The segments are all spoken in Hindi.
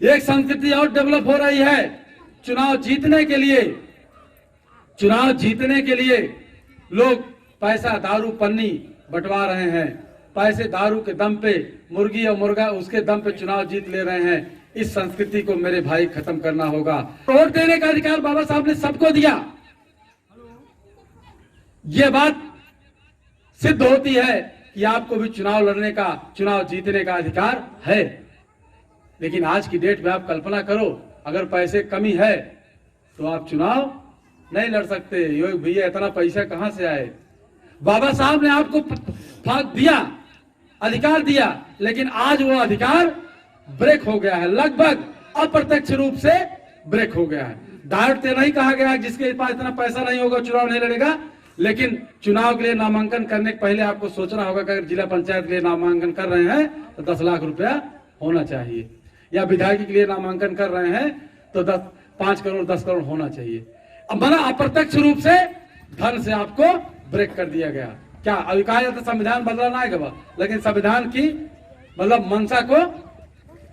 एक संस्कृति और डेवलप हो रही है। चुनाव जीतने के लिए लोग पैसा दारू पन्नी बंटवा रहे हैं। पैसे दारू के दम पे, मुर्गी और मुर्गा उसके दम पे चुनाव जीत ले रहे हैं। इस संस्कृति को मेरे भाई खत्म करना होगा। वोट देने का अधिकार बाबा साहब ने सबको दिया। यह बात सिद्ध होती है कि आपको भी चुनाव लड़ने का, चुनाव जीतने का अधिकार है। लेकिन आज की डेट में आप कल्पना करो, अगर पैसे कमी है तो आप चुनाव नहीं लड़ सकते। यो भैया इतना पैसा कहां से आए? बाबा साहब ने आपको दिया, अधिकार दिया, लेकिन आज वो अधिकार ब्रेक हो गया है। लगभग अप्रत्यक्ष रूप से ब्रेक हो गया है। डायरेक्ट नहीं कहा गया जिसके पास इतना पैसा नहीं होगा चुनाव नहीं लड़ेगा, लेकिन चुनाव के लिए नामांकन करने के पहले आपको सोचना होगा कि अगर जिला पंचायत के लिए नामांकन कर रहे हैं तो 10 लाख रुपया होना चाहिए, या विधायक के लिए नामांकन कर रहे हैं तो 5 करोड़ 10 करोड़ होना चाहिए। अब मना अप्रत्यक्ष रूप से धन से आपको ब्रेक कर दिया गया। क्या अभी कहा जाता संविधान बदलना है, लेकिन संविधान की मतलब मंशा को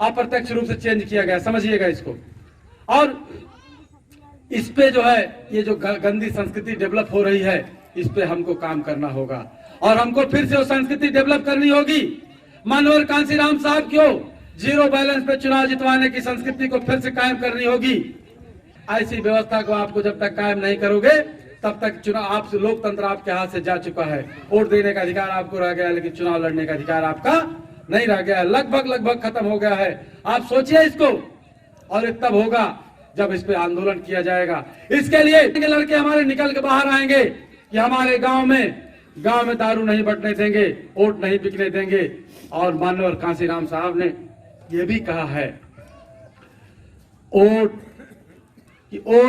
अप्रत्यक्ष रूप से चेंज किया गया। समझिएगा इसको। और इस पे जो है ये जो गंदी संस्कृति डेवलप हो रही है, इस पे हमको काम करना होगा और हमको फिर से वो संस्कृति डेवलप करनी होगी। मानवर कांसीराम साहब क्यों जीरो बैलेंस पे चुनाव जितवाने की संस्कृति को फिर से कायम करनी होगी। ऐसी व्यवस्था को आपको जब तक कायम नहीं करोगे तब तक चुनाव आप लोकतंत्र आपके हाथ से जा चुका है। वोट देने का अधिकार आपको रह गया, लेकिन चुनाव लड़ने का अधिकार आपका नहीं रह गया है। लगभग खत्म हो गया है। आप सोचिए इसको। और तब होगा जब इस पे आंदोलन किया जाएगा। इसके लिए लड़के हमारे निकल के बाहर आएंगे कि हमारे गांव में दारू नहीं बंटने देंगे, वोट नहीं बिकने देंगे। और माननीय कांसीराम साहब ने यह भी कहा है वोट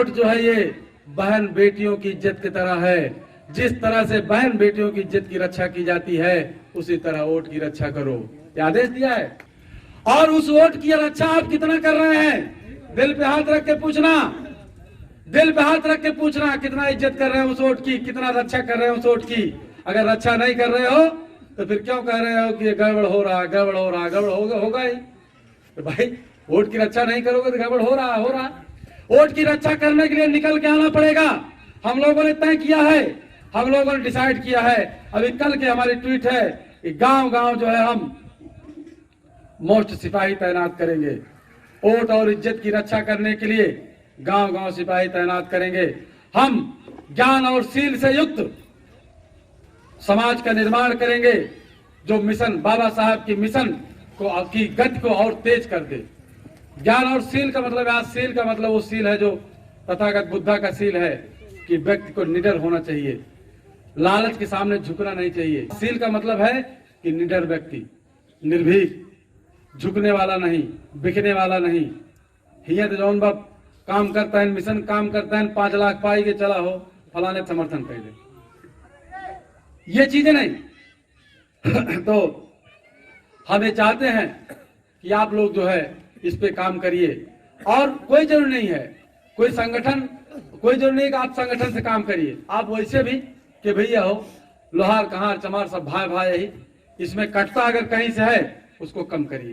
जो है ये बहन बेटियों की इज्जत की तरह है। जिस तरह से बहन बेटियों की इज्जत की रक्षा की जाती है, उसी तरह वोट की रक्षा करो, ये आदेश दिया है। और उस वोट की रक्षा आप कितना कर रहे हैं? दिल पे हाथ रख के पूछना, कितना इज्जत कर रहे हैं उस वोट की, कितना रक्षा कर रहे हैं उस वोट की। अगर रक्षा नहीं कर रहे हो तो फिर क्यों कह रहे हो कि गड़बड़ हो रहा होगा ही। तो भाई वोट की रक्षा नहीं करोगे तो गड़बड़ हो रहा। वोट की रक्षा करने के लिए निकल के आना पड़ेगा। हम लोगों ने तय किया है, हम लोगों ने डिसाइड किया है। अभी कल के हमारी ट्वीट है कि गांव जो है हम मोस्ट सिपाही तैनात करेंगे। वोट और इज्जत की रक्षा करने के लिए गांव सिपाही तैनात करेंगे। हम ज्ञान और शील से युक्त समाज का निर्माण करेंगे जो मिशन बाबा साहब की मिशन की गति को और तेज कर दे। ज्ञान और शील का मतलब, आज शील का मतलब वो शील है जो तथागत बुद्धा का शील है कि व्यक्ति को निडर होना चाहिए, लालच के सामने झुकना नहीं चाहिए। शील का मतलब है कि निडर व्यक्ति, निर्भीक, झुकने वाला नहीं, बिकने वाला नहीं। हियत जौन बाप काम करता है, मिशन काम करता है, 5 लाख पाई के चला हो फलाने समर्थन कर दे, ये चीजें नहीं। तो हम ये चाहते हैं कि आप लोग जो है इस पे काम करिए। और कोई जरूरी नहीं है, कोई जरूरी नहीं कि आप संगठन से काम करिए। आप वैसे भी कि भैया हो लोहार कहार चमार सब भाई यही, इसमें कटता अगर कहीं से है उसको कम करिए।